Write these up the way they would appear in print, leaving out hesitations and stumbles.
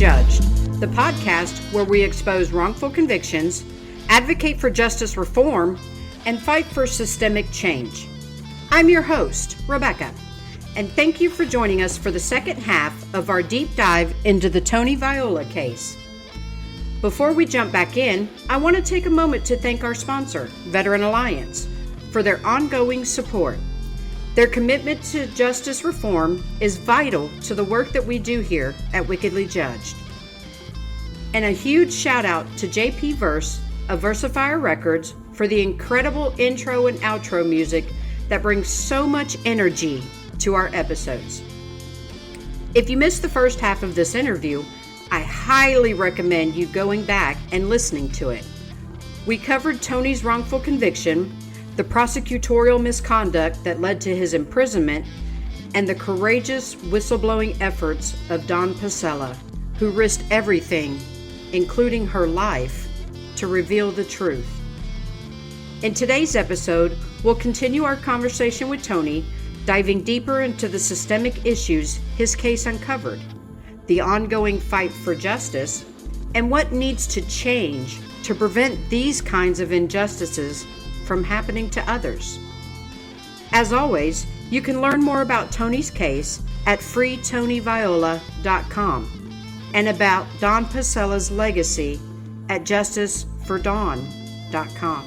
Judged, the podcast where we expose wrongful convictions, advocate for justice reform, and fight for systemic change. I'm your host, Rebecca, and thank you for joining us for the second half of our deep dive into the Tony Viola case. Before we jump back in, I want to take a moment to thank our sponsor, Veteran Alliance, for their ongoing support. Their commitment to justice reform is vital to the work that we do here at Wickedly Judged. And a huge shout out to JP Verse of Versifier Records for the incredible intro and outro music that brings so much energy to our episodes. If you missed the first half of this interview, I highly recommend you going back and listening to it. We covered Tony's wrongful conviction, the prosecutorial misconduct that led to his imprisonment, and the courageous whistleblowing efforts of Dawn Pasela, who risked everything, including her life, to reveal the truth. In today's episode, we'll continue our conversation with Tony, diving deeper into the systemic issues his case uncovered, the ongoing fight for justice, and what needs to change to prevent these kinds of injustices from happening to others. As always, you can learn more about Tony's case at freetonyviola.com and about Dawn Pasela's legacy at justicefordawn.com.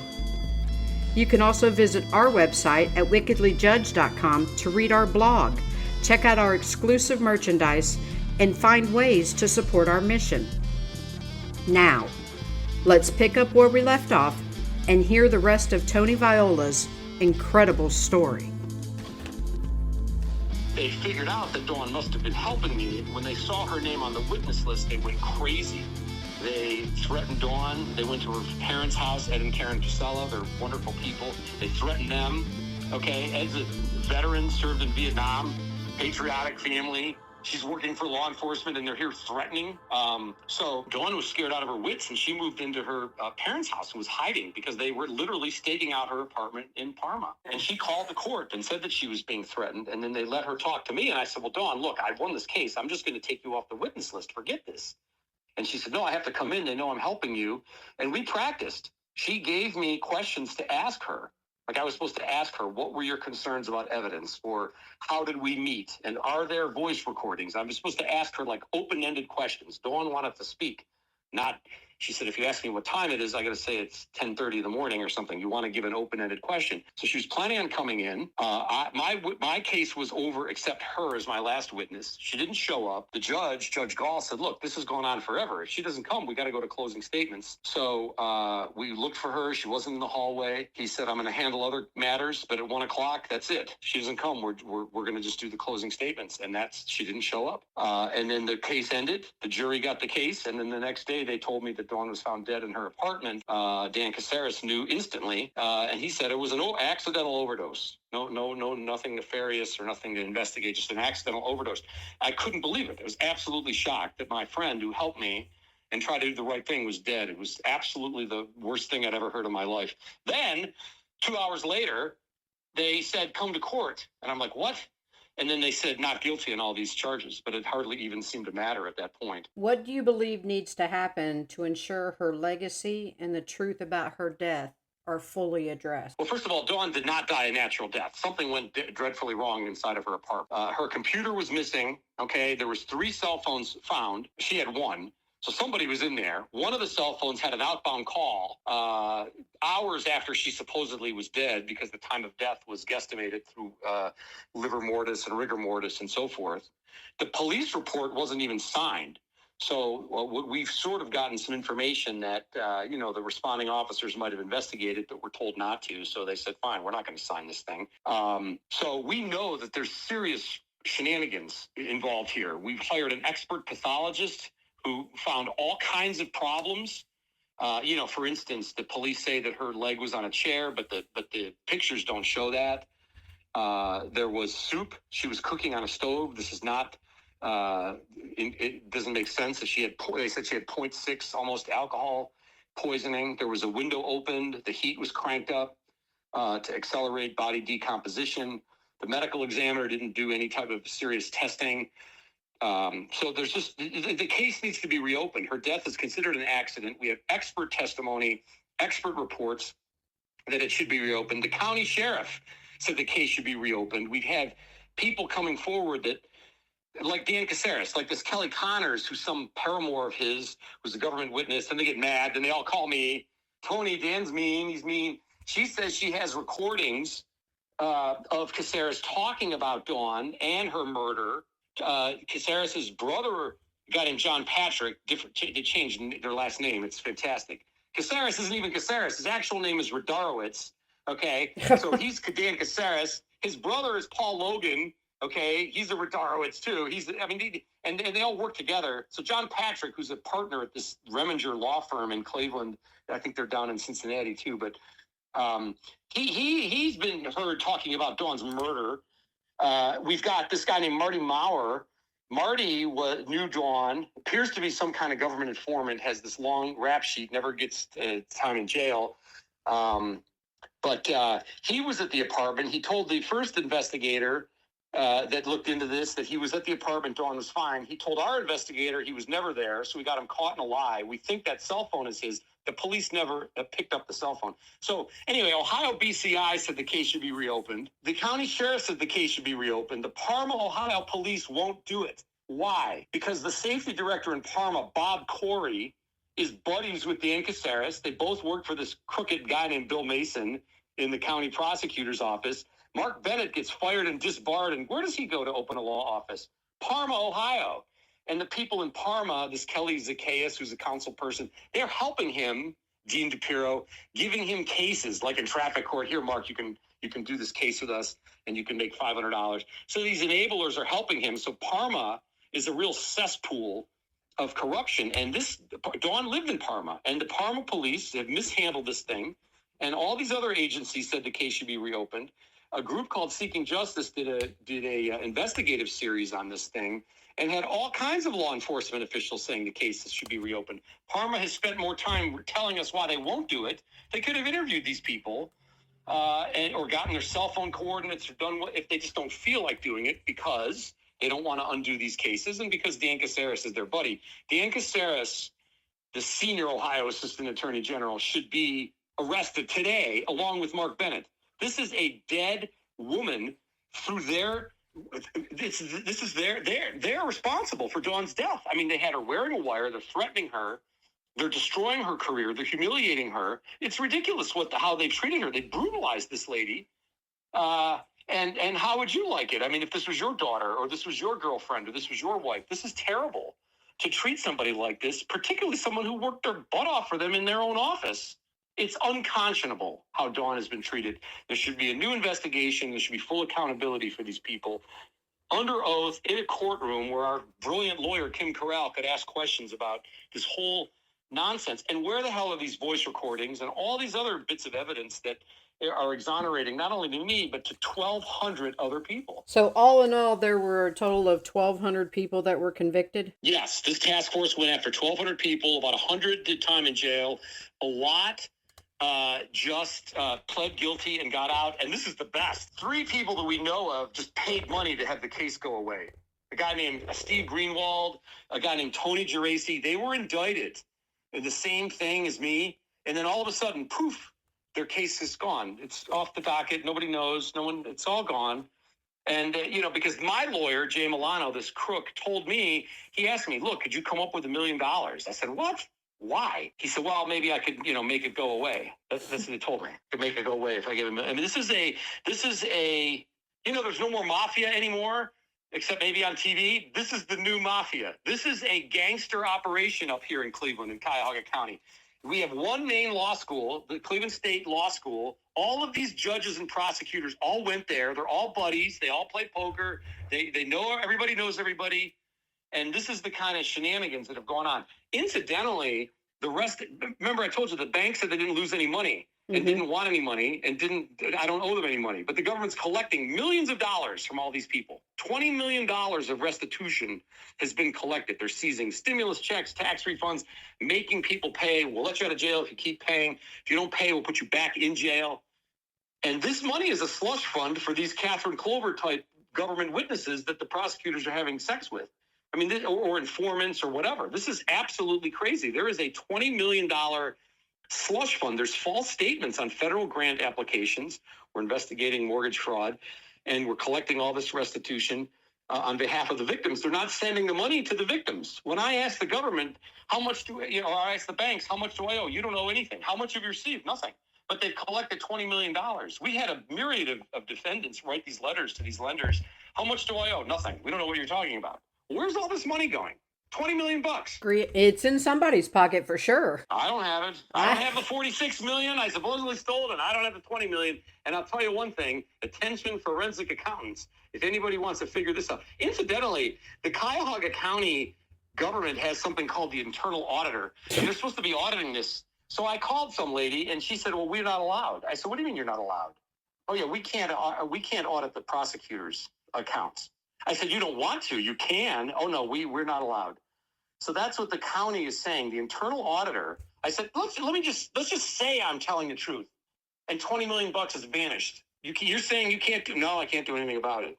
You can also visit our website at wickedlyjudged.com to read our blog, check out our exclusive merchandise, and find ways to support our mission. Now, let's pick up where we left off and hear the rest of Tony Viola's incredible story. They figured out that Dawn must have been helping me. When they saw her name on the witness list, they went crazy. They threatened Dawn. They went to her parents' house, Ed and Karen Pasela. They're wonderful people. They threatened them. Okay, Ed's a veteran, served in Vietnam, patriotic family. She's working for law enforcement, and they're here threatening. So Dawn was scared out of her wits, and she moved into her parents' house and was hiding because they were literally staking out her apartment in Parma. And she called the court and said that she was being threatened, and then they let her talk to me. And I said, well, Dawn, look, I've won this case. I'm just going to take you off the witness list. Forget this. And she said, no, I have to come in. They know I'm helping you. And we practiced. She gave me questions to ask her. Like I was supposed to ask her, what were your concerns about evidence? Or how did we meet? And are there voice recordings? I was supposed to ask her like open-ended questions. Dawn wanted to speak, not, she said, if you ask me what time it is, I got to say it's 10:30 in the morning or something. You want to give an open-ended question. So she was planning on coming in. My case was over except her as my last witness. She didn't show up. The judge, Judge Gall, said, look, this is going on forever. If she doesn't come, we got to go to closing statements. So we looked for her. She wasn't in the hallway. He said, I'm going to handle other matters, but at 1 o'clock, that's it. She doesn't come. We're going to just do the closing statements. And she didn't show up. And then the case ended. The jury got the case. And then the next day, they told me that Dawn was found dead in her apartment. Dan Caceres knew instantly, and he said it was an accidental overdose. No, nothing nefarious or nothing to investigate, just an accidental overdose. I couldn't believe it. I was absolutely shocked that my friend who helped me and tried to do the right thing was dead. It was absolutely the worst thing I'd ever heard in my life. Then, 2 hours later, they said, come to court. And I'm like, what? And then they said not guilty on all these charges, but it hardly even seemed to matter at that point. What do you believe needs to happen to ensure her legacy and the truth about her death are fully addressed? Well, first of all, Dawn did not die a natural death. Something went dreadfully wrong inside of her apartment. Her computer was missing. Okay, there was 3 cell phones found. She had 1. So somebody was in there. One of the cell phones had an outbound call hours after she supposedly was dead because the time of death was guesstimated through livor mortis and rigor mortis and so forth. The police report wasn't even signed. So we've sort of gotten some information that, the responding officers might have investigated, but were told not to. So they said, fine, we're not going to sign this thing. So we know that there's serious shenanigans involved here. We've hired an expert pathologist who found all kinds of problems. For instance, the police say that her leg was on a chair, but the pictures don't show that. There was soup. She was cooking on a stove. This is not, it doesn't make sense. They said she had 0.6 almost alcohol poisoning. There was a window opened. The heat was cranked up to accelerate body decomposition. The medical examiner didn't do any type of serious testing. So there's just the case needs to be reopened. Her death is considered an accident. We have expert testimony, expert reports that it should be reopened. The county sheriff said the case should be reopened. We've had people coming forward that, like Dan Caceres, like this Kelly Connors, who's some paramour of his, who's a government witness, and they get mad, and they all call me, Tony, Dan's mean, he's mean. She says she has recordings of Caceres talking about Dawn and her murder. Caceres' brother, a guy named John Patrick, they changed their last name. It's fantastic. Caceres isn't even Caceres. His actual name is Radarowitz. Okay, so he's Dan Caceres. His brother is Paul Logan. Okay, he's a Radarowitz too. And they all work together. So John Patrick, who's a partner at this Reminger law firm in Cleveland, I think they're down in Cincinnati too, but he's been heard talking about Dawn's murder. We've got this guy named Marty Maurer. Marty knew Dawn, appears to be some kind of government informant, has this long rap sheet, never gets time in jail. But he was at the apartment. He told the first investigator that looked into this that he was at the apartment, Dawn was fine. He told our investigator he was never there, so we got him caught in a lie. We think that cell phone is his. The police never picked up the cell phone. So anyway, Ohio BCI said the case should be reopened. The county sheriff said the case should be reopened. The Parma, Ohio police won't do it. Why? Because the safety director in Parma, Bob Corey, is buddies with Dan Caceres. They both work for this crooked guy named Bill Mason in the county prosecutor's office. Mark Bennett gets fired and disbarred. And where does he go to open a law office? Parma, Ohio. And the people in Parma, this Kelly Zacchaeus, who's a council person, they're helping him, Dean DePiro, giving him cases like in traffic court. Here, Mark, you can do this case with us and you can make $500. So these enablers are helping him. So Parma is a real cesspool of corruption. And Dawn lived in Parma, and the Parma police have mishandled this thing. And all these other agencies said the case should be reopened. A group called Seeking Justice did a investigative series on this thing and had all kinds of law enforcement officials saying the cases should be reopened. Parma has spent more time telling us why they won't do it. They could have interviewed these people or gotten their cell phone coordinates or done what if they just don't feel like doing it because they don't want to undo these cases and because Dan Caceres is their buddy. Dan Caceres, the senior Ohio Assistant Attorney General, should be arrested today along with Mark Bennett. This is a dead woman through their. They're responsible for Dawn's death. I mean, they had her wearing a wire. They're threatening her. They're destroying her career. They're humiliating her. It's ridiculous how they treated her. They brutalized this lady. And how would you like it? I mean, if this was your daughter or this was your girlfriend or this was your wife, this is terrible to treat somebody like this, particularly someone who worked their butt off for them in their own office. It's unconscionable how Dawn has been treated. There should be a new investigation. There should be full accountability for these people under oath in a courtroom where our brilliant lawyer, Kim Corral, could ask questions about this whole nonsense. And where the hell are these voice recordings and all these other bits of evidence that are exonerating not only to me, but to 1,200 other people? So all in all, there were a total of 1,200 people that were convicted? Yes, this task force went after 1,200 people. About 100 did time in jail. A lot just pled guilty and got out. And this is the best. 3 people that we know of just paid money to have the case go away. A guy named Steve Greenwald, a guy named Tony Geraci. They were indicted in the same thing as me. And then all of a sudden, poof, their case is gone. It's off the docket. Nobody knows. It's all gone. And, because my lawyer, Jay Milano, this crook, told me, he asked me, look, could you come up with $1 million? I said, what? Why? He said, well, maybe I could, make it go away. That's what he told me. I could make it go away if I give him. I mean, this is a, there's no more mafia anymore, except maybe on TV. This is the new mafia. This is a gangster operation up here in Cleveland, in Cuyahoga County. We have one main law school, the Cleveland State Law School. All of these judges and prosecutors all went there. They're all buddies. They all play poker. They know, everybody knows everybody. And this is the kind of shenanigans that have gone on. Incidentally, remember I told you the bank said they didn't lose any money and didn't want any money and I don't owe them any money. But the government's collecting millions of dollars from all these people. $20 million of restitution has been collected. They're seizing stimulus checks, tax refunds, making people pay. We'll let you out of jail if you keep paying. If you don't pay, we'll put you back in jail. And this money is a slush fund for these Catherine Clover type government witnesses that the prosecutors are having sex with. I mean, or informants or whatever. This is absolutely crazy. There is a $20 million slush fund. There's false statements on federal grant applications. We're investigating mortgage fraud, and we're collecting all this restitution on behalf of the victims. They're not sending the money to the victims. When I ask the government, how much or I ask the banks, how much do I owe? You don't owe anything. How much have you received? Nothing. But they've collected $20 million. We had a myriad of defendants write these letters to these lenders. How much do I owe? Nothing. We don't know what you're talking about. Where's all this money going? $20 million. It's in somebody's pocket for sure. I don't have it. I don't have the 46 million. I supposedly stole it, and I don't have the 20 million. And I'll tell you one thing, attention forensic accountants, if anybody wants to figure this out. Incidentally, the Cuyahoga County government has something called the internal auditor, and they're supposed to be auditing this. So I called some lady, and she said, well, we're not allowed. I said, what do you mean you're not allowed? Oh, yeah, we can't audit the prosecutor's accounts. I said, you don't want to. You can. Oh, no, we're not allowed. So that's what the county is saying. The internal auditor, I said, let's just say I'm telling the truth, and $20 million has vanished. You're saying you can't do? No, I can't do anything about it.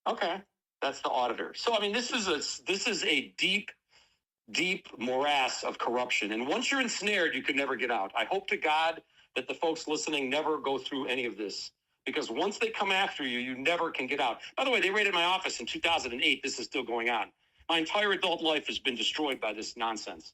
Okay, that's the auditor. So I mean, this is a deep morass of corruption, and once you're ensnared, you can never get out. I hope to God that the folks listening never go through any of this, because once they come after you, you never can get out. By the way, they raided my office in 2008. This is still going on. My entire adult life has been destroyed by this nonsense.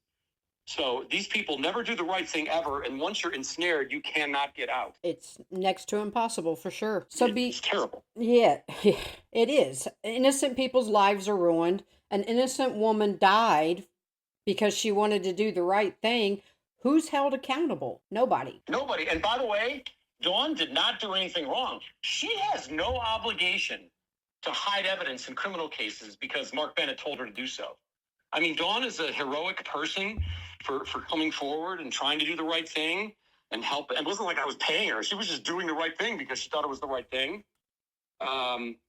So these people never do the right thing ever, and once you're ensnared, you cannot get out. It's next to impossible for sure. So it's terrible. Yeah, it is. Innocent people's lives are ruined. An innocent woman died because she wanted to do the right thing. Who's held accountable? Nobody. Nobody. And by the way, Dawn did not do anything wrong. She has no obligation to hide evidence in criminal cases because Mark Bennett told her to do so. I mean, Dawn is a heroic person for coming forward and trying to do the right thing and help. It wasn't like I was paying her. She was just doing the right thing because she thought it was the right thing.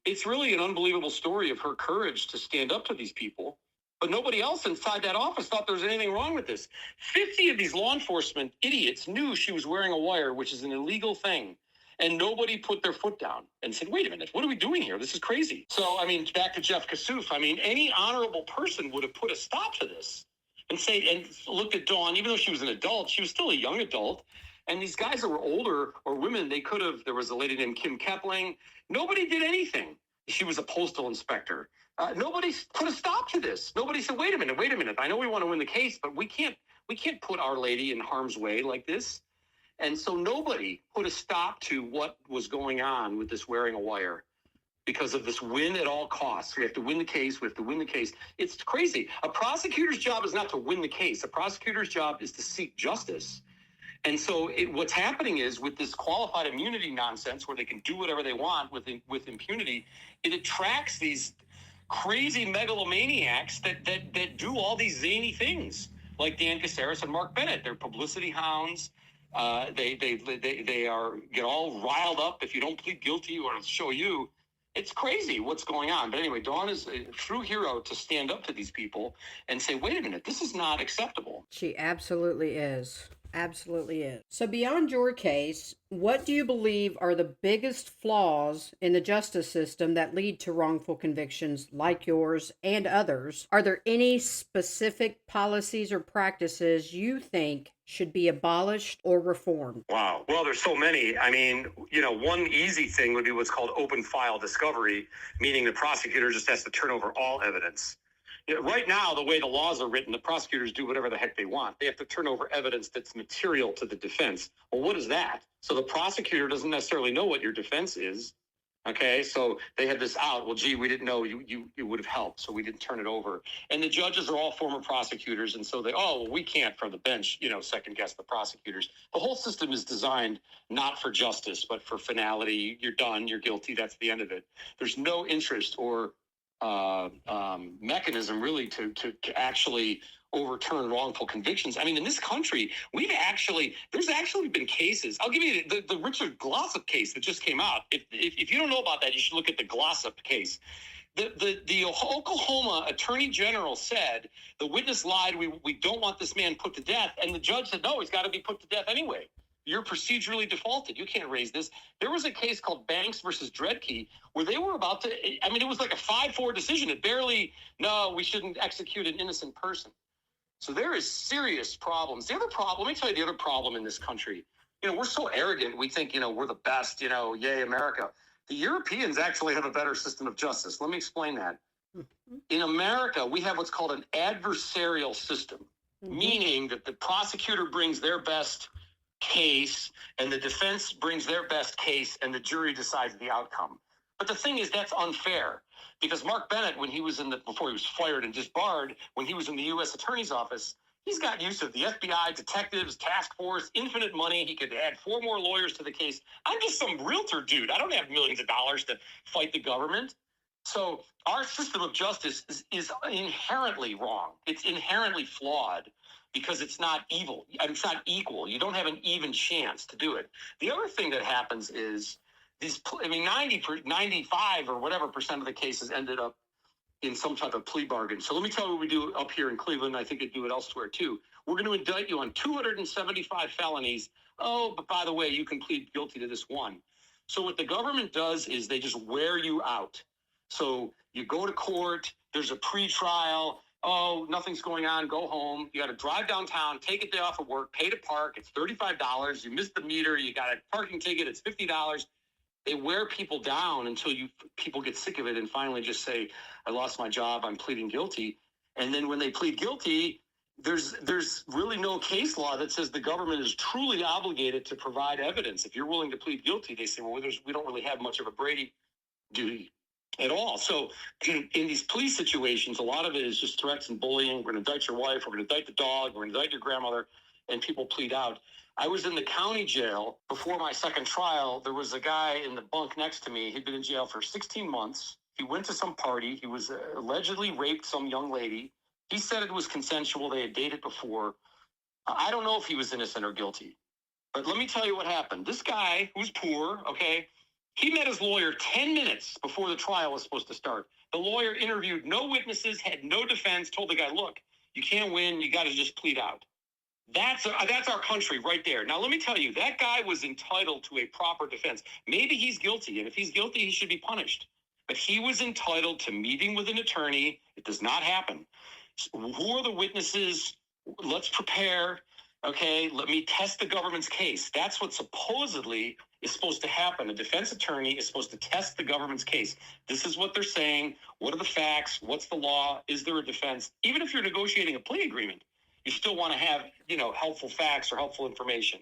It's really an unbelievable story of her courage to stand up to these people. But nobody else inside that office thought there was anything wrong with this. 50 of these law enforcement idiots knew she was wearing a wire, which is an illegal thing. And nobody put their foot down and said, wait a minute, what are we doing here? This is crazy. So, I mean, back to Jeff Kassouf, I mean, any honorable person would have put a stop to this and looked at Dawn, even though she was an adult, she was still a young adult. And these guys that were older or women, they could have, there was a lady named Kim Kepling. Nobody did anything. She was a postal inspector. Nobody put a stop to this. Nobody said, wait a minute. I know we want to win the case, but we can't put Our Lady in harm's way like this. And so nobody put a stop to what was going on with this wearing a wire because of this win at all costs. We have to win the case. It's crazy. A prosecutor's job is not to win the case. A prosecutor's job is to seek justice. And so what's happening is with this qualified immunity nonsense where they can do whatever they want with impunity, it attracts these crazy megalomaniacs that do all these zany things like Dan Caceres and Mark Bennett. They're publicity hounds. They get all riled up if you don't plead guilty or show you. It's crazy what's going on. But anyway, Dawn is a true hero to stand up to these people and say, wait a minute, this is not acceptable. She absolutely is. Absolutely is. So beyond your case, what do you believe are the biggest flaws in the justice system that lead to wrongful convictions like yours and others? Are there any specific policies or practices you think should be abolished or reformed? Wow. Well, there's so many. I mean, one easy thing would be what's called open file discovery, meaning the prosecutor just has to turn over all evidence. Right now, the way the laws are written, the prosecutors do whatever the heck they want. They have to turn over evidence that's material to the defense. Well, what is that? So the prosecutor doesn't necessarily know what your defense is. Okay, so they had this out. Well, gee, we didn't know you would have helped, so we didn't turn it over. And the judges are all former prosecutors, and so we can't from the bench, second guess the prosecutors. The whole system is designed not for justice, but for finality. You're done, you're guilty, that's the end of it. There's no interest or mechanism really to actually overturn wrongful convictions. I mean, in this country, there's actually been cases. I'll give you the Richard Glossop case that just came out. If you don't know about that, you should look at the Glossop case. The Oklahoma Attorney General said the witness lied. We don't want this man put to death, and the judge said no, he's got to be put to death anyway. You're procedurally defaulted. You can't raise this. There was a case called Banks versus Dredke where they were about to, I mean, it was like a 5-4 decision. It barely, no, we shouldn't execute an innocent person. So there is serious problems. The other problem, let me tell you the other problem in this country. We're so arrogant. We think, we're the best, yay, America. The Europeans actually have a better system of justice. Let me explain that. In America, we have what's called an adversarial system, meaning that the prosecutor brings their best case and the defense brings their best case and the jury decides the outcome. But the thing is, that's unfair because Mark Bennett, when he was before he was fired and disbarred, when he was in the U.S. Attorney's Office, he's got use of the FBI, detectives, task force, infinite money. He could add 4 more lawyers to the case. I'm just some realtor dude. I don't have millions of dollars to fight the government. So our system of justice is inherently wrong. It's inherently flawed because it's not evil. It's not equal. You don't have an even chance to do it. The other thing that happens is 95 or whatever percent of the cases ended up in some type of plea bargain. So let me tell you what we do up here in Cleveland. I think they do it elsewhere too. We're going to indict you on 275 felonies. Oh, but by the way, you can plead guilty to this one. So what the government does is they just wear you out. So you go to court, there's a pre-trial, oh, nothing's going on, go home. You got to drive downtown, take a day off of work, pay to park, it's $35. You missed the meter, you got a parking ticket, it's $50. They wear people down until people get sick of it and finally just say, I lost my job, I'm pleading guilty. And then when they plead guilty, there's really no case law that says the government is truly obligated to provide evidence. If you're willing to plead guilty, they say, well, we don't really have much of a Brady duty at all. So in these police situations, a lot of it is just threats and bullying. We're going to indict your wife. We're going to indict the dog. We're going to indict your grandmother. And people plead out. I was in the county jail before my second trial. There was a guy in the bunk next to me. He'd been in jail for 16 months. He went to some party. He was allegedly raped some young lady. He said it was consensual. They had dated before. I don't know if he was innocent or guilty. But let me tell you what happened. This guy, who's poor, okay, he met his lawyer 10 minutes before the trial was supposed to start. The lawyer interviewed no witnesses, had no defense, told the guy, look, you can't win. You got to just plead out. That's our country right there. Now, let me tell you, that guy was entitled to a proper defense. Maybe he's guilty, and if he's guilty, he should be punished. But he was entitled to meeting with an attorney. It does not happen. So who are the witnesses? Let's prepare. Okay, let me test the government's case. That's what supposedly is supposed to happen. A defense attorney is supposed to test the government's case. This is what they're saying. What are the facts? What's the law? Is there a defense? Even if you're negotiating a plea agreement, you still want to have, helpful facts or helpful information.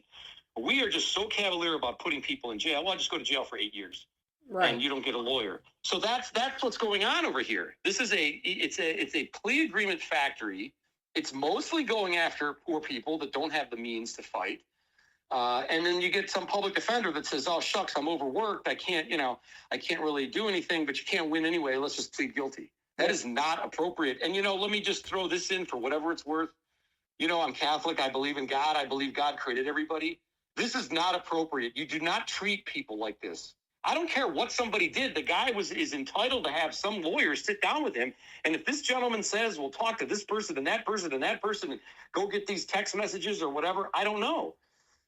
We are just so cavalier about putting people in jail. Well, I'll just go to jail for 8 years. Right. And you don't get a lawyer. So that's what's going on over here. This is it's a plea agreement factory. It's mostly going after poor people that don't have the means to fight. And then you get some public defender that says, oh, shucks, I'm overworked. I can't really do anything, but you can't win anyway. Let's just plead guilty. That is not appropriate. And, let me just throw this in for whatever it's worth. I'm Catholic. I believe in God. I believe God created everybody. This is not appropriate. You do not treat people like this. I don't care what somebody did. The guy is entitled to have some lawyer sit down with him. And if this gentleman says, we'll talk to this person and that person and that person and go get these text messages or whatever, I don't know.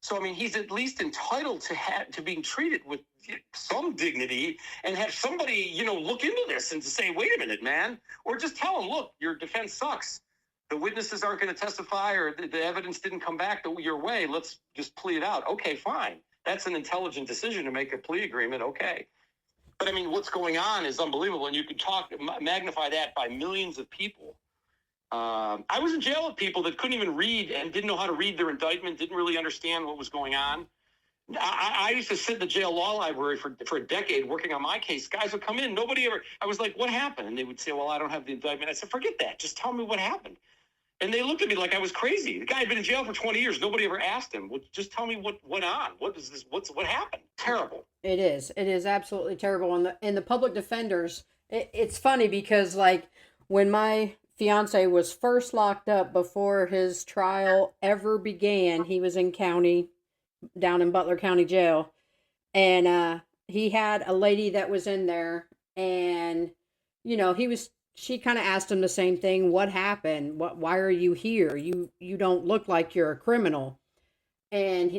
So, he's at least entitled to being treated with some dignity and have somebody, look into this and to say, wait a minute, man, or just tell him, look, your defense sucks. The witnesses aren't going to testify or the evidence didn't come back your way. Let's just plea it out. Okay, fine. That's an intelligent decision to make a plea agreement. Okay. But what's going on is unbelievable. And you could magnify that by millions of people. I was in jail with people that couldn't even read and didn't know how to read their indictment, didn't really understand what was going on. I used to sit in the jail law library for a decade working on my case. Guys would come in. I was like, what happened? And they would say, well, I don't have the indictment. I said, forget that. Just tell me what happened. And they looked at me like I was crazy. The guy had been in jail for 20 years. Nobody ever asked him. Well, just tell me what went on. What is this? What happened? Terrible. It is. It is absolutely terrible. And the public defenders, it's funny because when my fiance was first locked up before his trial ever began, he was in county, down in Butler County Jail. And he had a lady that was in there and, she kind of asked him the same thing. What happened? Why are you here? You don't look like you're a criminal.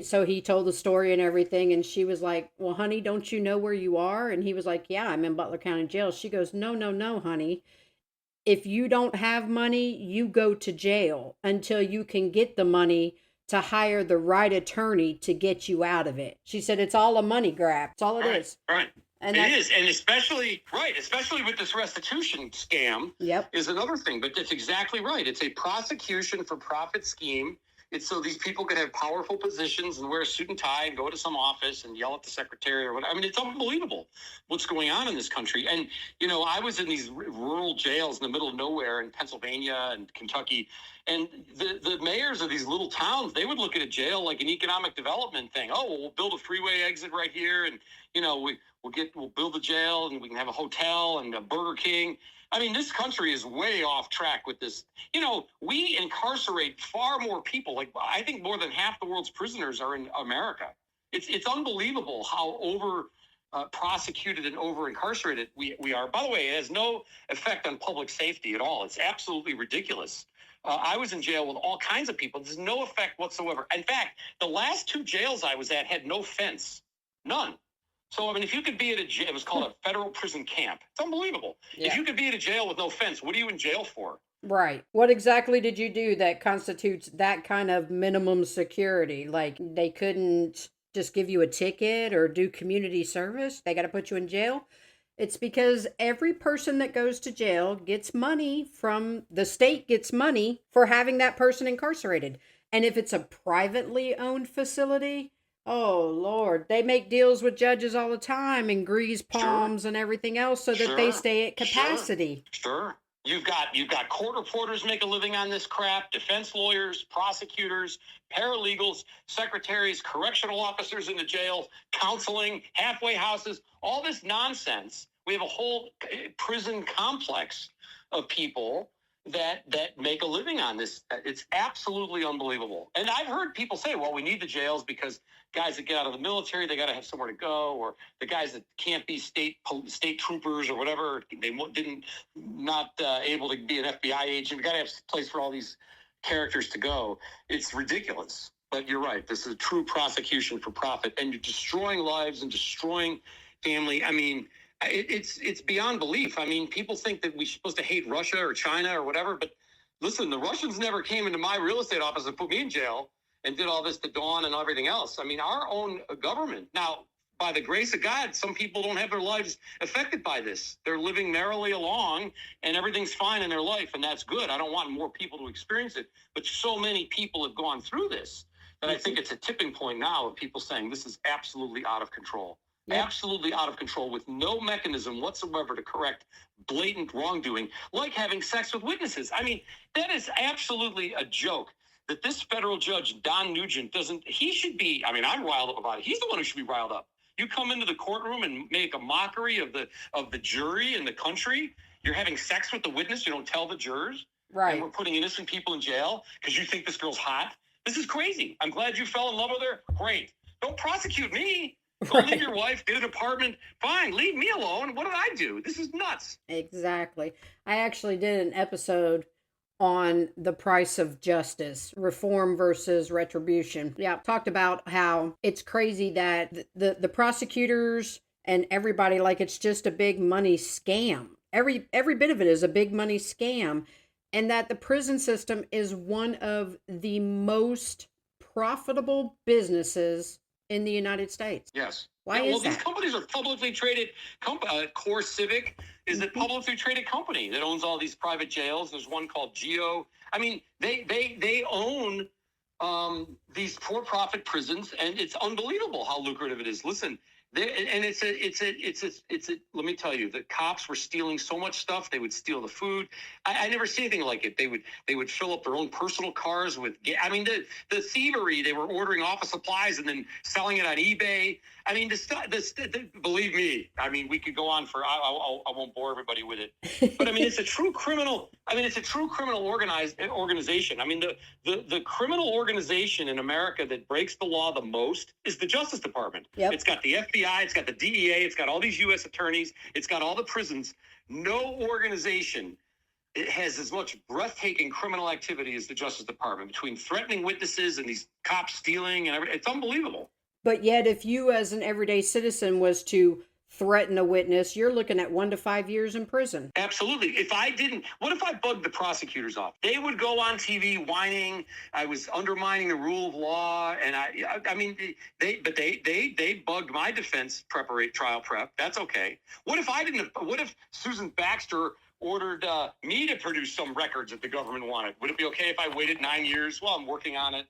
So he told the story and everything. And she was like, well, honey, don't you know where you are? And he was like, yeah, I'm in Butler County Jail. She goes, no, no, no, honey. If you don't have money, you go to jail until you can get the money to hire the right attorney to get you out of it. She said it's all a money grab. That's all it is. Right. And it is. And especially with this restitution scam, yep, is another thing. But that's exactly right. It's a prosecution for profit scheme. It's so these people can have powerful positions and wear a suit and tie and go to some office and yell at the secretary or whatever. I mean, it's unbelievable what's going on in this country. And, you know, I was in these rural jails in the middle of nowhere in Pennsylvania and Kentucky. And the mayors of these little towns, they would look at a jail like an economic development thing. Oh, well, we'll build a freeway exit right here. And, you know, we'll build a jail and we can have a hotel and a Burger King. I mean, this country is way off track with this. You know, we incarcerate far more people. Like, I think more than half the world's prisoners are in America. It's unbelievable how over prosecuted and over incarcerated we are. By the way, it has no effect on public safety at all. It's absolutely ridiculous. I was in jail with all kinds of people. There's no effect whatsoever. In fact, the last 2 jails I was at had no fence. None. So, I mean, if you could be at a jail, it was called a federal prison camp. It's unbelievable. Yeah. If you could be at a jail with no fence, what are you in jail for? Right. What exactly did you do that constitutes that kind of minimum security? Like, they couldn't just give you a ticket or do community service? They got to put you in jail? It's because every person that goes to jail gets money from the state, gets money for having that person incarcerated. And if it's a privately owned facility, oh, Lord, they make deals with judges all the time and grease palms and everything else so that they stay at capacity. Sure. You've got court reporters make a living on this crap, defense lawyers, prosecutors, paralegals, secretaries, correctional officers in the jails, counseling, halfway houses, all this nonsense. We have a whole prison complex of people that make a living on this. It's absolutely unbelievable. And I've heard people say, well, we need the jails because guys that get out of the military, they got to have somewhere to go, or the guys that can't be state troopers or whatever, they not able to be an FBI agent. We got to have a place for all these characters to go. It's ridiculous. But you're right. This is a true prosecution for profit, and you're destroying lives and destroying family. I mean, it's beyond belief. I mean, people think that we're supposed to hate Russia or China or whatever, but listen, the Russians never came into my real estate office and put me in jail and did all this to Dawn and everything else. I mean, our own government. Now, by the grace of God, some people don't have their lives affected by this. They're living merrily along and everything's fine in their life, and that's good. I don't want more people to experience it, but so many people have gone through this that I think it's a tipping point now of people saying this is absolutely out of control. Yep. Absolutely out of control, with no mechanism whatsoever to correct blatant wrongdoing, like having sex with witnesses. I mean, that is absolutely a joke that this federal judge, Don Nugent, he should be, I mean, I'm riled up about it. He's the one who should be riled up. You come into the courtroom and make a mockery of the jury and the country. You're having sex with the witness. You don't tell the jurors. Right. And we're putting innocent people in jail because you think this girl's hot. This is crazy. I'm glad you fell in love with her. Great. Don't prosecute me. Go leave your wife, get an apartment. Fine, leave me alone. What did I do? This is nuts. Exactly. I actually did an episode on the price of justice, reform versus retribution. Yeah, talked about how it's crazy that the prosecutors and everybody, like, it's just a big money scam. Every bit of it is a big money scam, and that the prison system is one of the most profitable businesses in the United States. Yes. Why is that? These companies are publicly traded. Core Civic is a publicly traded company that owns all these private jails. There's one called Geo. I mean, they own these for-profit prisons, and it's unbelievable how lucrative it is. Listen, it's a. Let me tell you, the cops were stealing so much stuff. They would steal the food. I never seen anything like it. They would fill up their own personal cars with. I mean, the thievery. They were ordering office supplies and then selling it on eBay. I mean, believe me. I mean, we could go on for. I won't bore everybody with it. But I mean, it's a true criminal. It's a true criminal organization. I mean, the criminal organization in America that breaks the law the most is the Justice Department. Yep. It's got the FBI, it's got the DEA, it's got all these U.S. attorneys, it's got all the prisons. No organization it has as much breathtaking criminal activity as the Justice Department, between threatening witnesses and these cops stealing and everything. It's unbelievable. But yet, if you as an everyday citizen was to threaten a witness, you're looking at 1 to 5 years in prison. Absolutely. What if I bugged the prosecutors off? They would go on TV whining I was undermining the rule of law, and they bugged my defense trial prep. That's okay. What if Susan Baxter ordered me to produce some records that the government wanted? Would it be okay if I waited 9 years? Well, I'm working on it.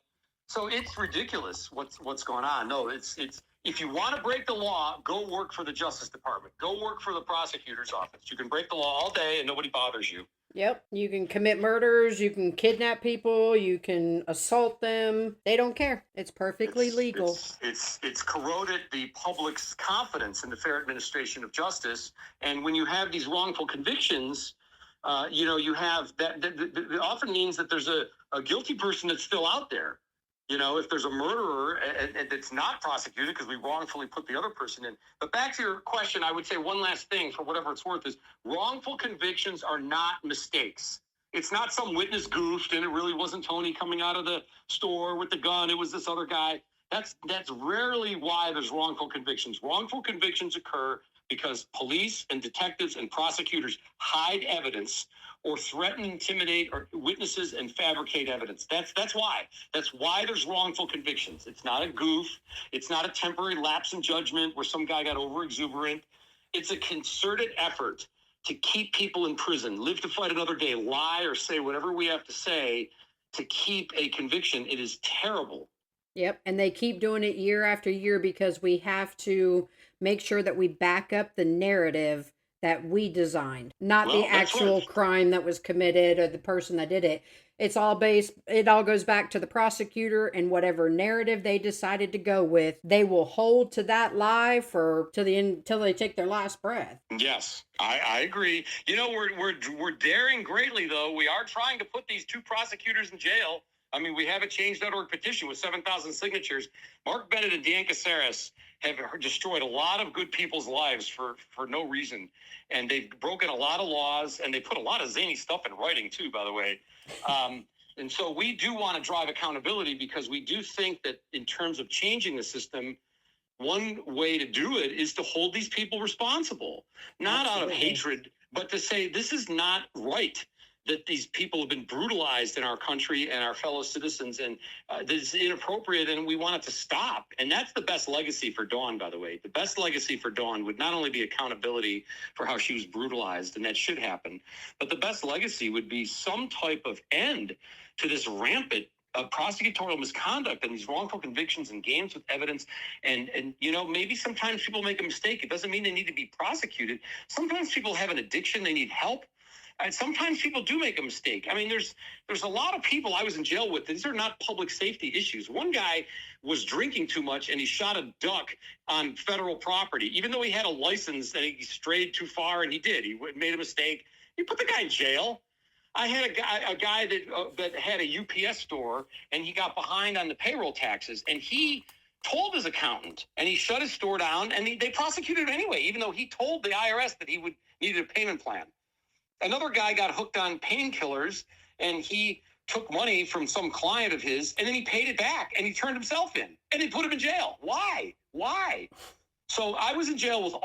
So it's ridiculous what's going on. No, it's if you want to break the law, go work for the Justice Department. Go work for the prosecutor's office. You can break the law all day and nobody bothers you. Yep. You can commit murders. You can kidnap people. You can assault them. They don't care. It's perfectly legal. It's corroded the public's confidence in the fair administration of justice. And when you have these wrongful convictions, you have that often means that there's a guilty person that's still out there. If there's a murderer and it's not prosecuted because we wrongfully put the other person in. But back to your question, I would say one last thing for whatever it's worth is wrongful convictions are not mistakes. It's not some witness goofed and it really wasn't Tony coming out of the store with the gun. It was this other guy. That's rarely why there's wrongful convictions. Wrongful convictions occur because police and detectives and prosecutors hide evidence or threaten, intimidate, or witnesses and fabricate evidence. That's why. That's why there's wrongful convictions. It's not a goof. It's not a temporary lapse in judgment where some guy got over-exuberant. It's a concerted effort to keep people in prison, live to fight another day, lie or say whatever we have to say to keep a conviction. It is terrible. Yep, and they keep doing it year after year because we have to make sure that we back up the narrative that we designed, not the actual crime that was committed or the person that did it. It all goes back to the prosecutor and whatever narrative they decided to go with. They will hold to that lie till they take their last breath. Yes, I agree. We're daring greatly, though. We are trying to put these two prosecutors in jail. I mean, we have a change.org petition with 7,000 signatures. Mark Bennett and Dawn Pasela have destroyed a lot of good people's lives for no reason. And they've broken a lot of laws, and they put a lot of zany stuff in writing, too, by the way. And so we do want to drive accountability because we do think that in terms of changing the system, one way to do it is to hold these people responsible, not out of hatred, but to say this is not right, that these people have been brutalized in our country and our fellow citizens, and this is inappropriate, and we want it to stop. And that's the best legacy for Dawn, by the way. The best legacy for Dawn would not only be accountability for how she was brutalized, and that should happen, but the best legacy would be some type of end to this rampant prosecutorial misconduct and these wrongful convictions and games with evidence. And maybe sometimes people make a mistake. It doesn't mean they need to be prosecuted. Sometimes people have an addiction. They need help. And sometimes people do make a mistake. I mean, there's a lot of people I was in jail with. These are not public safety issues. One guy was drinking too much and he shot a duck on federal property, even though he had a license and he strayed too far, and he did. He made a mistake. You put the guy in jail. I had a guy that had a UPS store, and he got behind on the payroll taxes, and he told his accountant, and he shut his store down, and they prosecuted him anyway, even though he told the IRS that he needed a payment plan. Another guy got hooked on painkillers, and he took money from some client of his, and then he paid it back, and he turned himself in, and they put him in jail. Why? So I was in jail with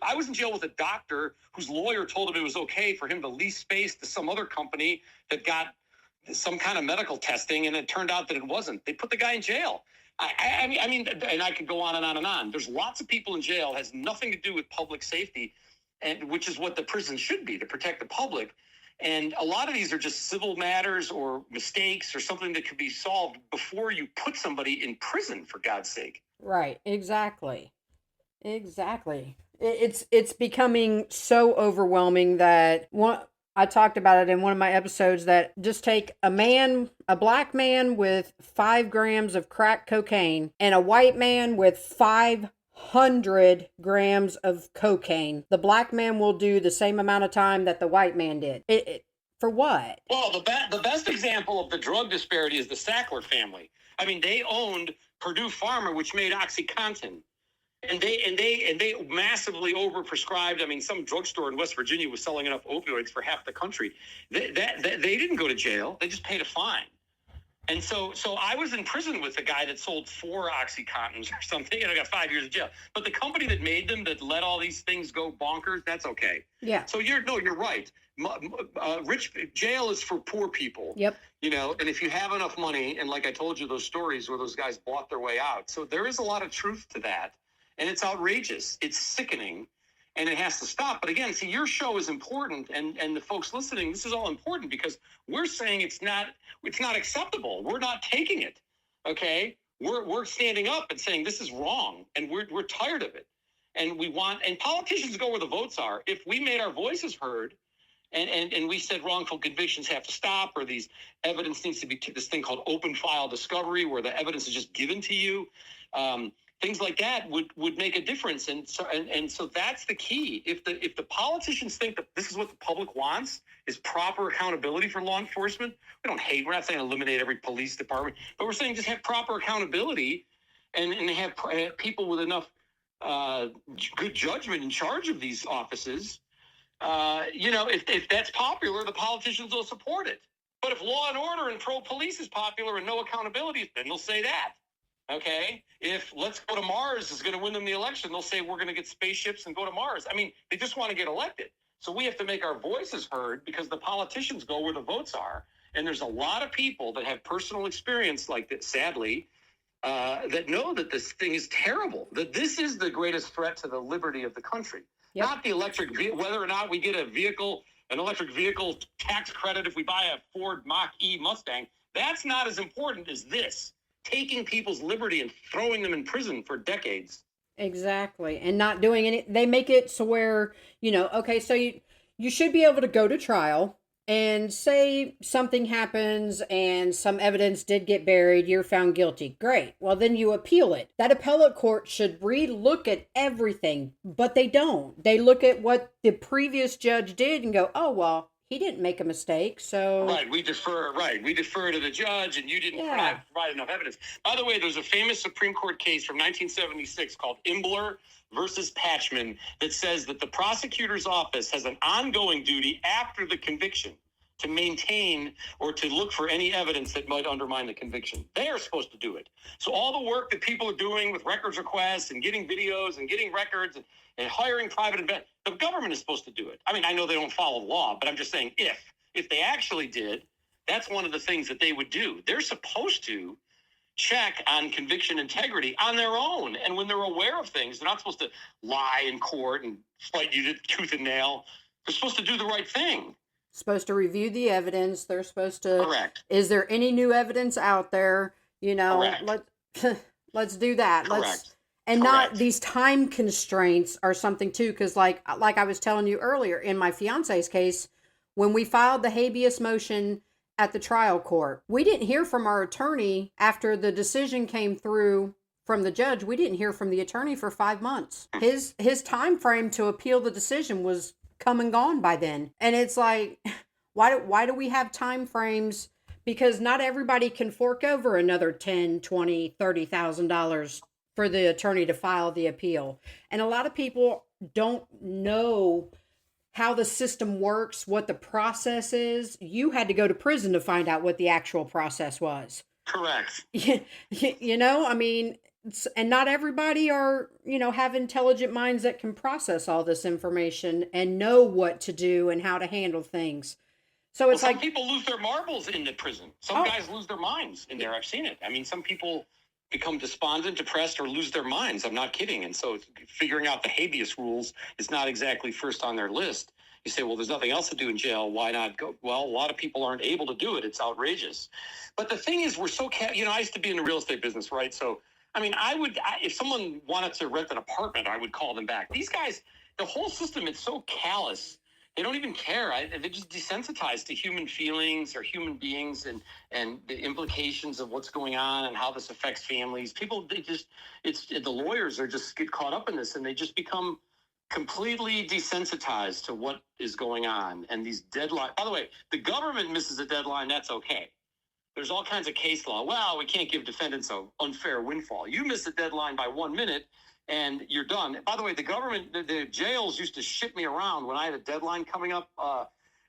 I was in jail with a doctor whose lawyer told him it was okay for him to lease space to some other company that got some kind of medical testing, and it turned out that it wasn't. They put the guy in jail. I mean, and I could go on and on and on. There's lots of people in jail. It has nothing to do with public safety, and which is what the prison should be, to protect the public. And a lot of these are just civil matters or mistakes or something that could be solved before you put somebody in prison, for God's sake. Right, exactly. It's becoming so overwhelming that I talked about it in one of my episodes, that just take a black man with 5 grams of crack cocaine and a white man with 500 grams of cocaine. The black man will do the same amount of time that the white man did. For what? Well, the best example of the drug disparity is the Sackler family. I mean, they owned Purdue Pharma, which made OxyContin. And they massively overprescribed. I mean, some drugstore in West Virginia was selling enough opioids for half the country. They didn't go to jail. They just paid a fine. And so I was in prison with a guy that sold 4 Oxycontins or something, and I got 5 years of jail. But the company that made them, that let all these things go bonkers, that's okay. Yeah. So you're right. Rich jail is for poor people. Yep. You know, and if you have enough money, and like I told you, those stories where those guys bought their way out. So there is a lot of truth to that, and it's outrageous. It's sickening. And it has to stop. But again, see, your show is important, and the folks listening, this is all important because we're saying it's not acceptable. We're not taking it. Okay, we're standing up and saying this is wrong, and we're tired of it, and politicians go where the votes are. If we made our voices heard, and we said wrongful convictions have to stop, or these evidence needs to be this thing called open file discovery, where the evidence is just given to you. Things like that would make a difference, and so that's the key. If the politicians think that this is what the public wants, is proper accountability for law enforcement, we're not saying eliminate every police department, but we're saying just have proper accountability, and have people with enough good judgment in charge of these offices. If that's popular, the politicians will support it. But if law and order and pro-police is popular and no accountability, then they'll say that. Okay, if let's go to Mars is going to win them the election, they'll say we're going to get spaceships and go to Mars. I mean, they just want to get elected. So we have to make our voices heard because the politicians go where the votes are. And there's a lot of people that have personal experience like that, sadly, that know that this thing is terrible, that this is the greatest threat to the liberty of the country. Yep. Not the electric vehicle, whether or not we get an electric vehicle tax credit if we buy a Ford Mach-E Mustang. That's not as important as this. Taking people's liberty and throwing them in prison for decades. Exactly. And not doing any, they make it so where, okay, so you should be able to go to trial and say something happens and some evidence did get buried, you're found guilty. Great. Well, then you appeal it. That appellate court should re-look at everything, but they don't. They look at what the previous judge did and go, oh, well, he didn't make a mistake, so... Right, we defer to the judge, and you didn't provide enough evidence. By the way, there's a famous Supreme Court case from 1976 called Imbler versus Patchman that says that the prosecutor's office has an ongoing duty after the conviction to maintain or to look for any evidence that might undermine the conviction. They are supposed to do it. So all the work that people are doing with records requests and getting videos and getting records and hiring private investors, the government is supposed to do it. I mean, I know they don't follow the law, but I'm just saying if they actually did, that's one of the things that they would do. They're supposed to check on conviction integrity on their own. And when they're aware of things, they're not supposed to lie in court and fight you to tooth and nail. They're supposed to do the right thing. Supposed to review the evidence. They're supposed to... Correct. Is there any new evidence out there? Correct. Let's do that. Correct. And not these time constraints are something too, because like I was telling you earlier, in my fiance's case, when we filed the habeas motion at the trial court, we didn't hear from our attorney after the decision came through from the judge. We didn't hear from the attorney for 5 months. His time frame to appeal the decision was come and gone by then. And it's like, why do we have time frames? Because not everybody can fork over another $10,000, $20,000, $30,000 for the attorney to file the appeal. And a lot of people don't know how the system works, what the process is. You had to go to prison to find out what the actual process was. Correct. I mean, and not everybody have intelligent minds that can process all this information and know what to do and how to handle things. So it's some people lose their marbles in the prison. Some guys lose their minds in there. I've seen it. I mean, some people become despondent, depressed, or lose their minds. I'm not kidding. And so figuring out the habeas rules is not exactly first on their list. You say, well, there's nothing else to do in jail. Why not go? Well, a lot of people aren't able to do it. It's outrageous. But the thing is, we're so, I used to be in the real estate business, right? So, I mean, if someone wanted to rent an apartment, I would call them back. These guys, the whole system, it's so callous. They don't even care. They're just desensitized to human feelings or human beings and the implications of what's going on and how this affects families. People, the lawyers are just get caught up in this, and they just become completely desensitized to what is going on. And these deadlines, by the way, the government misses a deadline, that's okay. there's all kinds of case law. Well, we can't give defendants an unfair windfall. You miss the deadline by 1 minute and you're done. By the way, the government, the jails used to ship me around when I had a deadline coming up.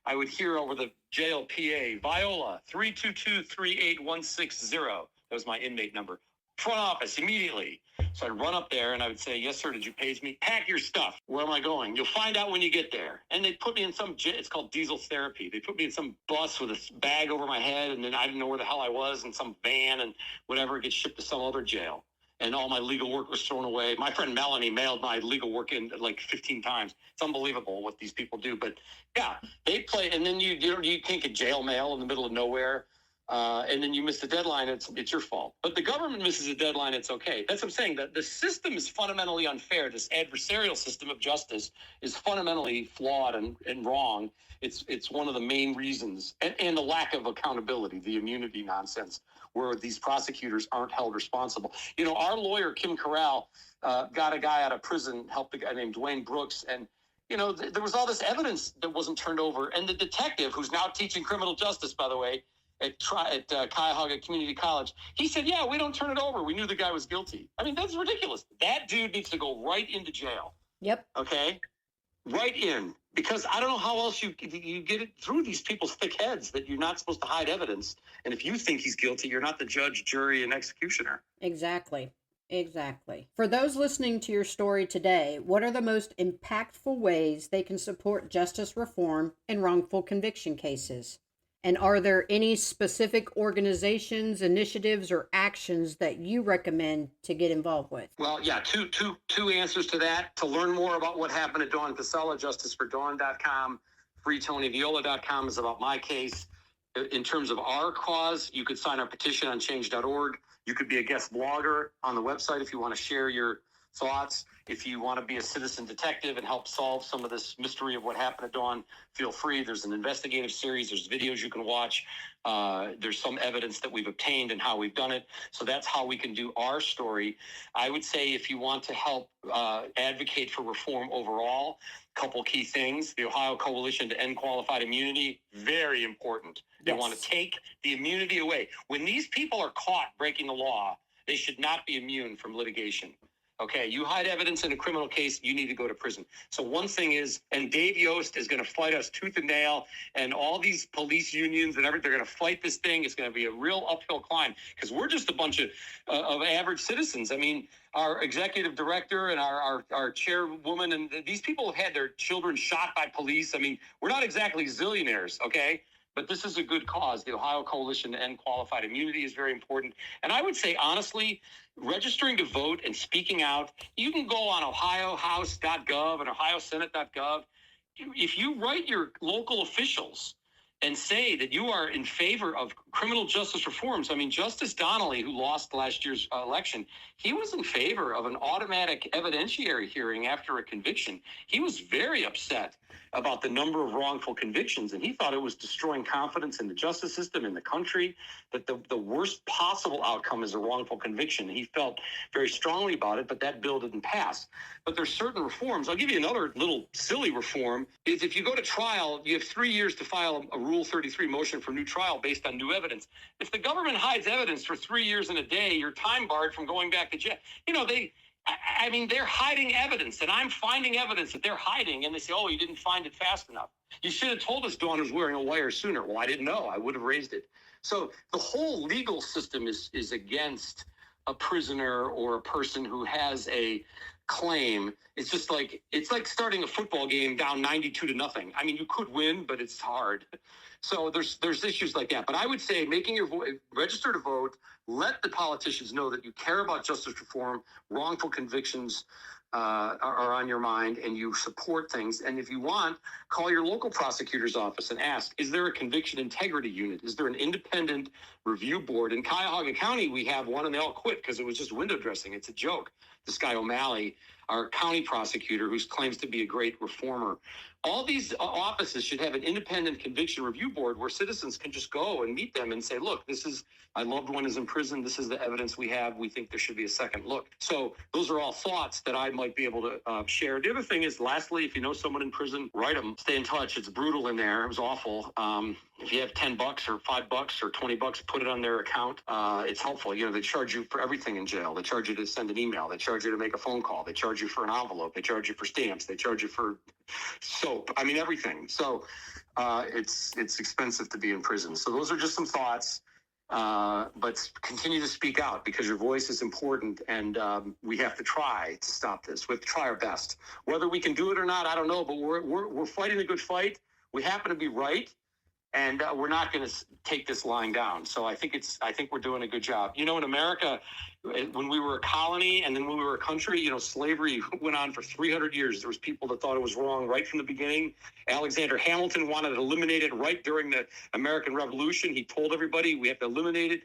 I would hear over the jail PA, Viola, 322-38160. That was my inmate number. Front office, immediately. So I'd run up there and I would say, yes, sir, did you page me? Pack your stuff. Where am I going? You'll find out when you get there. And they put me in it's called diesel therapy. They put me in some bus with a bag over my head, and then I didn't know where the hell I was, in some van and whatever, gets shipped to some other jail. And all my legal work was thrown away. My friend Melanie mailed my legal work in like 15 times. It's unbelievable what these people do. But yeah, they play, and then you can't get jail mail in the middle of nowhere. And then you miss the deadline, it's your fault. But the government misses a deadline, it's okay. That's what I'm saying. That the system is fundamentally unfair. This adversarial system of justice is fundamentally flawed and wrong. It's one of the main reasons, and the lack of accountability, the immunity nonsense, where these prosecutors aren't held responsible. You know, our lawyer, Kim Corral, got a guy out of prison, helped a guy named Dwayne Brooks, and you know, there was all this evidence that wasn't turned over. And the detective, who's now teaching criminal justice, by the way, at Cuyahoga Community College, he said, yeah, we don't turn it over. We knew the guy was guilty. I mean, that's ridiculous. That dude needs to go right into jail. Yep. Okay? Right in. Because I don't know how else you get it through these people's thick heads that you're not supposed to hide evidence. And if you think he's guilty, you're not the judge, jury, and executioner. Exactly. For those listening to your story today, what are the most impactful ways they can support justice reform in wrongful conviction cases? And are there any specific organizations, initiatives, or actions that you recommend to get involved with? Well, yeah, two answers to that. To learn more about what happened to Dawn Pasela, justicefordawn.com, freetonyviola.com is about my case. In terms of our cause, you could sign our petition on change.org. You could be a guest blogger on the website if you want to share your thoughts. If you want to be a citizen detective and help solve some of this mystery of what happened to Dawn, feel free. There's an investigative series. There's videos you can watch. There's some evidence that we've obtained and how we've done it. So that's how we can do our story. I would say if you want to help advocate for reform overall, couple key things. The Ohio Coalition to End Qualified Immunity, very important. They want to take the immunity away. When these people are caught breaking the law, they should not be immune from litigation. Okay, you hide evidence in a criminal case, you need to go to prison. So one thing is, and Dave Yost is going to fight us tooth and nail, and all these police unions and everything, they're going to fight this thing. It's going to be a real uphill climb because we're just a bunch of average citizens. I mean, our executive director and our chairwoman, and these people have had their children shot by police. I mean, we're not exactly zillionaires, okay? But this is a good cause. The Ohio Coalition to End Qualified Immunity is very important. And I would say, honestly, registering to vote and speaking out, you can go on ohiohouse.gov and ohiosenate.gov. If you write your local officials and say that you are in favor of criminal justice reforms, I mean, Justice Donnelly, who lost last year's election, he was in favor of an automatic evidentiary hearing after a conviction. He was very upset about the number of wrongful convictions, and he thought it was destroying confidence in the justice system, in the country, that the worst possible outcome is a wrongful conviction. He felt very strongly about it, but that bill didn't pass. But there's certain reforms. I'll give you another little silly reform, is if you go to trial, you have 3 years to file a Rule 33 motion for new trial based on new evidence. If the government hides evidence for 3 years and a day, you're time barred from going back to jail. You know, I mean, they're hiding evidence, and I'm finding evidence that they're hiding, and they say, oh, you didn't find it fast enough. You should have told us Dawn was wearing a wire sooner. Well, I didn't know. I would have raised it. So the whole legal system is against a prisoner or a person who has a claim. It's like starting a football game down 92-0. I mean, you could win, but it's hard. So there's issues like that. But I would say making your register to vote, let the politicians know that you care about justice reform, wrongful convictions are on your mind, and you support things. And if you want, call your local prosecutor's office and ask, is there a conviction integrity unit? Is there an independent review board? In Cuyahoga County, we have one, and they all quit because it was just window dressing. It's a joke. This guy O'Malley, our county prosecutor, who claims to be a great reformer. All these offices should have an independent conviction review board where citizens can just go and meet them and say, look, this is, my loved one is in prison. This is the evidence we have. We think there should be a second look. So those are all thoughts that I might be able to share. The other thing is, lastly, if you know someone in prison, write them. Stay in touch. It's brutal in there. It was awful. If you have $10 or $5 or $20, put it on their account. It's helpful. They charge you for everything in jail. They charge you to send an email. They charge you to make a phone call. They charge you for an envelope. They charge you for stamps. They charge you for soap. I mean, everything. So it's expensive to be in prison. So those are just some thoughts. But continue to speak out because your voice is important, and we have to try to stop this. We have to try our best. Whether we can do it or not, I don't know. But we're fighting a good fight. We happen to be right. And we're not going to take this lying down. So I think we're doing a good job. In America, when we were a colony and then when we were a country, slavery went on for 300 years. There was people that thought it was wrong right from the beginning. Alexander Hamilton wanted to eliminate it right during the American Revolution. He told everybody we have to eliminate it.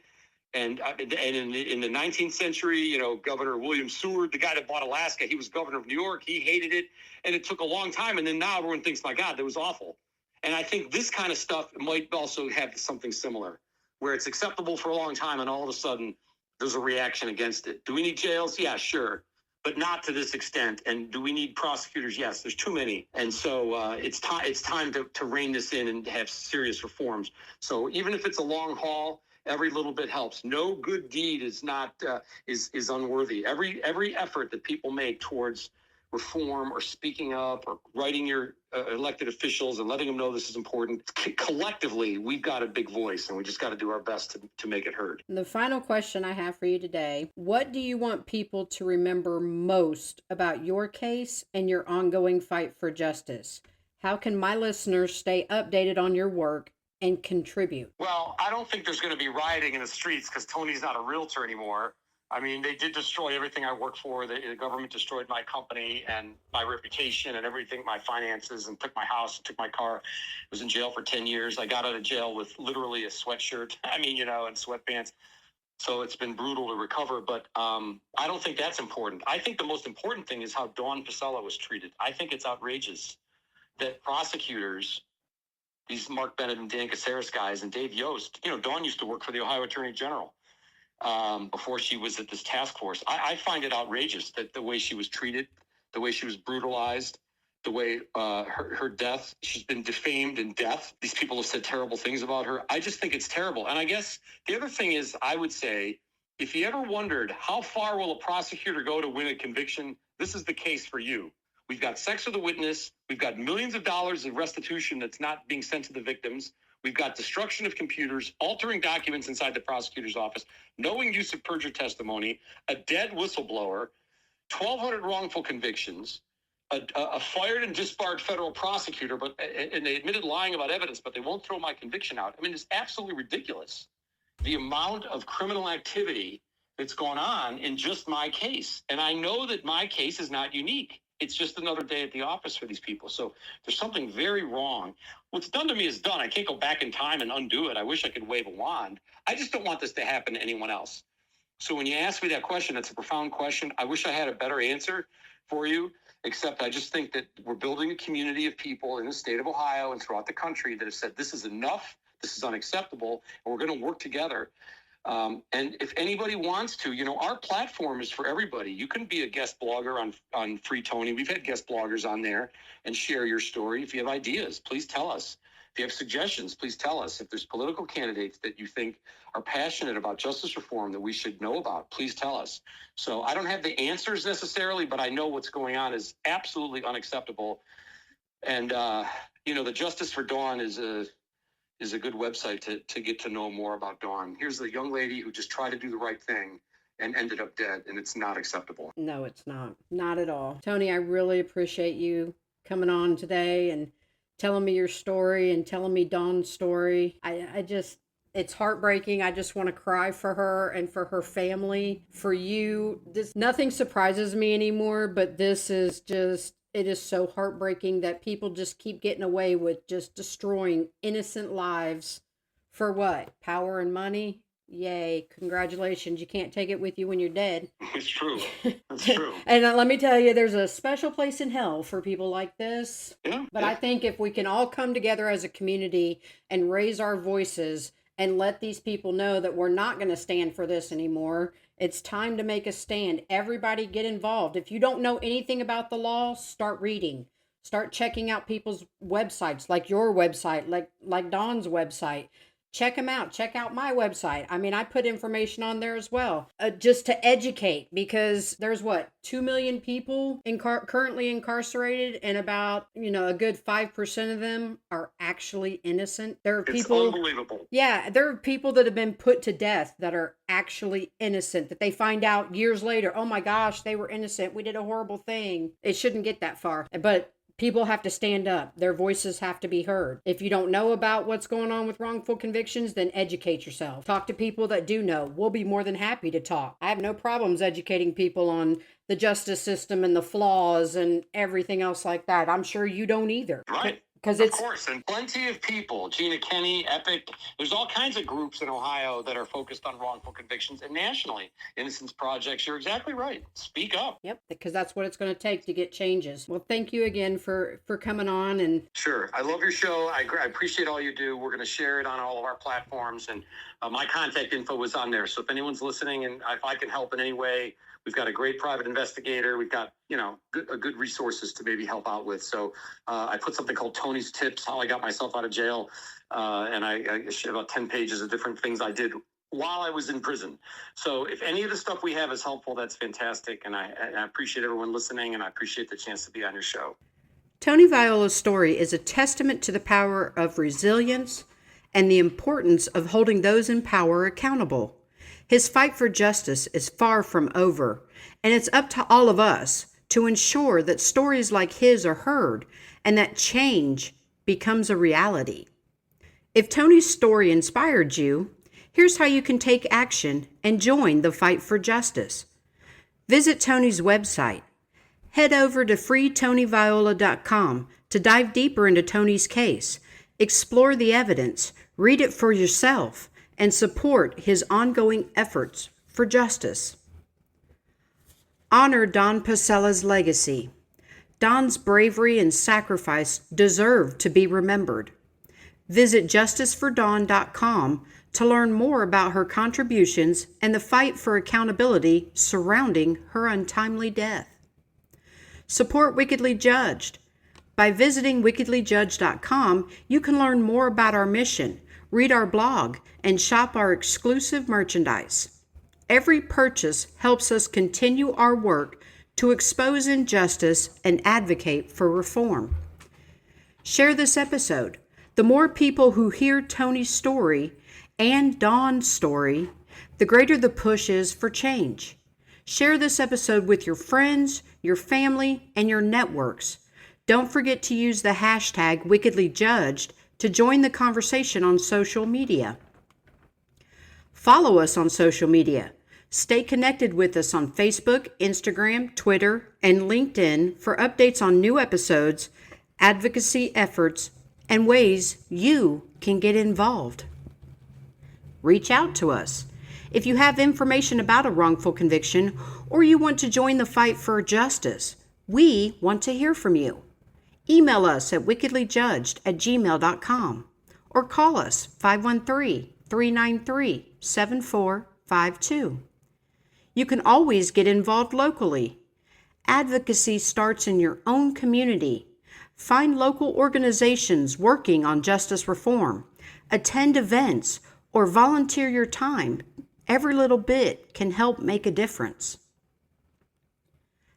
And in the 19th century, Governor William Seward, the guy that bought Alaska, he was governor of New York. He hated it. And it took a long time. And then now everyone thinks, my God, that was awful. And I think this kind of stuff might also have something similar, where it's acceptable for a long time and all of a sudden there's a reaction against it. Do we need jails? Yeah, sure. But not to this extent. And do we need prosecutors? Yes, there's too many. And so it's time to rein this in and have serious reforms. So even if it's a long haul, every little bit helps. No good deed is not is unworthy. Every effort that people make towards reform or speaking up or writing your elected officials and letting them know this is important. Collectively, we've got a big voice and we just got to do our best to make it heard. The final question I have for you today, what do you want people to remember most about your case and your ongoing fight for justice? How can my listeners stay updated on your work and contribute? Well, I don't think there's going to be rioting in the streets because Tony's not a realtor anymore. I mean, they did destroy everything I worked for. The government destroyed my company and my reputation and everything, my finances, and took my house, and took my car. I was in jail for 10 years. I got out of jail with literally a sweatshirt, and sweatpants. So it's been brutal to recover, but I don't think that's important. I think the most important thing is how Dawn Pasela was treated. I think it's outrageous that prosecutors, these Mark Bennett and Dan Caceres guys, and Dave Yost, Dawn used to work for the Ohio Attorney General. Before she was at this task force. I find it outrageous that the way she was treated, the way she was brutalized, the way her death, she's been defamed in death. These people have said terrible things about her. I just think it's terrible. And I guess the other thing is, I would say, if you ever wondered how far will a prosecutor go to win a conviction, this is the case for you. We've got sex with a witness. We've got millions of dollars of restitution that's not being sent to the victims. We've got destruction of computers, altering documents inside the prosecutor's office, knowing use of perjured testimony, a dead whistleblower, 1,200 wrongful convictions, a fired and disbarred federal prosecutor, and they admitted lying about evidence, but they won't throw my conviction out. I mean, it's absolutely ridiculous, the amount of criminal activity that's gone on in just my case. And I know that my case is not unique. It's just another day at the office for these people. So there's something very wrong. What's done to me is done. I can't go back in time and undo it. I wish I could wave a wand. I just don't want this to happen to anyone else. So when you ask me that question, it's a profound question. I wish I had a better answer for you, except I just think that we're building a community of people in the state of Ohio and throughout the country that have said this is enough, this is unacceptable, and we're going to work together. And if anybody wants to, our platform is for everybody. You can be a guest blogger on Free Tony. We've had guest bloggers on there and share your story. If you have ideas, please tell us. If you have suggestions, please tell us. If there's political candidates that you think are passionate about justice reform that we should know about, please tell us. So I don't have the answers necessarily, but I know what's going on is absolutely unacceptable. And, the Justice for Dawn is a good website to get to know more about Dawn. Here's a young lady who just tried to do the right thing and ended up dead, and it's not acceptable. No, it's not. Not at all. Tony, I really appreciate you coming on today and telling me your story and telling me Dawn's story. It's heartbreaking. I just want to cry for her and for her family, for you. Nothing surprises me anymore, but this is just, it is so heartbreaking that people just keep getting away with just destroying innocent lives for what? Power and money? Yay. Congratulations. You can't take it with you when you're dead. It's true. That's true. And let me tell you, there's a special place in hell for people like this. Yeah. But I think if we can all come together as a community and raise our voices and let these people know that we're not going to stand for this anymore, it's time to make a stand. Everybody get involved. If you don't know anything about the law, start reading. Start checking out people's websites, like your website, like Dawn's website. Check them out. Check out my website. I mean, I put information on there as well, just to educate, because there's 2 million people currently incarcerated, and about, a good 5% of them are actually innocent. There are people. It's unbelievable. Yeah, there are people that have been put to death that are actually innocent, that they find out years later, oh my gosh, they were innocent. We did a horrible thing. It shouldn't get that far. But people have to stand up. Their voices have to be heard. If you don't know about what's going on with wrongful convictions, then educate yourself. Talk to people that do know. We'll be more than happy to talk. I have no problems educating people on the justice system and the flaws and everything else like that. I'm sure you don't either. Right. Of course, and plenty of people, Gina Kenny, Epic, there's all kinds of groups in Ohio that are focused on wrongful convictions, and nationally, Innocence Projects. You're exactly right. Speak up. Yep, because that's what it's going to take to get changes. Well, thank you again for coming on. And sure. I love your show. I appreciate all you do. We're going to share it on all of our platforms, and my contact info is on there. So if anyone's listening and if I can help in any way, we've got a great private investigator. We've got, good resources to maybe help out with. So I put something called Tony's Tips, How I Got Myself Out of Jail. And I share about 10 pages of different things I did while I was in prison. So if any of the stuff we have is helpful, that's fantastic. And I appreciate everyone listening, and I appreciate the chance to be on your show. Tony Viola's story is a testament to the power of resilience and the importance of holding those in power accountable. His fight for justice is far from over, and it's up to all of us to ensure that stories like his are heard and that change becomes a reality. If Tony's story inspired you, here's how you can take action and join the fight for justice. Visit Tony's website. Head over to freetonyviola.com to dive deeper into Tony's case, explore the evidence, read it for yourself, and support his ongoing efforts for justice. Honor Dawn Pasela's legacy. Dawn's bravery and sacrifice deserve to be remembered. Visit justicefordawn.com to learn more about her contributions and the fight for accountability surrounding her untimely death. Support Wickedly Judged. By visiting wickedlyjudged.com, you can learn more about our mission, read our blog, and shop our exclusive merchandise. Every purchase helps us continue our work to expose injustice and advocate for reform. Share this episode. The more people who hear Tony's story and Dawn's story, the greater the push is for change. Share this episode with your friends, your family, and your networks. Don't forget to use the hashtag WickedlyJudged to join the conversation on social media. Follow us on social media. Stay connected with us on Facebook, Instagram, Twitter, and LinkedIn for updates on new episodes, advocacy efforts, and ways you can get involved. Reach out to us. If you have information about a wrongful conviction or you want to join the fight for justice, we want to hear from you. Email us at wickedlyjudged@gmail.com or call us 513-393-7452. You can always get involved locally. Advocacy starts in your own community. Find local organizations working on justice reform, attend events, or volunteer your time. Every little bit can help make a difference.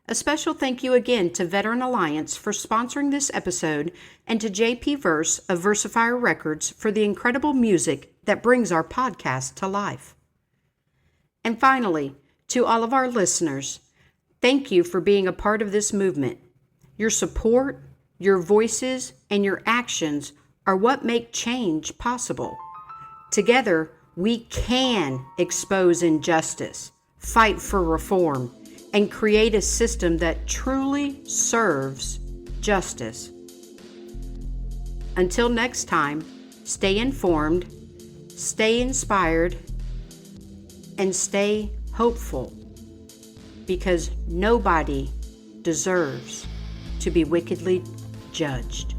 A special thank you again to Veteran Alliance for sponsoring this episode, and to JP Verse of Versifier Records for the incredible music that brings our podcast to life. And finally, to all of our listeners, thank you for being a part of this movement. Your support, your voices, and your actions are what make change possible. Together, we can expose injustice, fight for reform, and create a system that truly serves justice. Until next time, stay informed, stay inspired, and stay hopeful, because nobody deserves to be wickedly judged.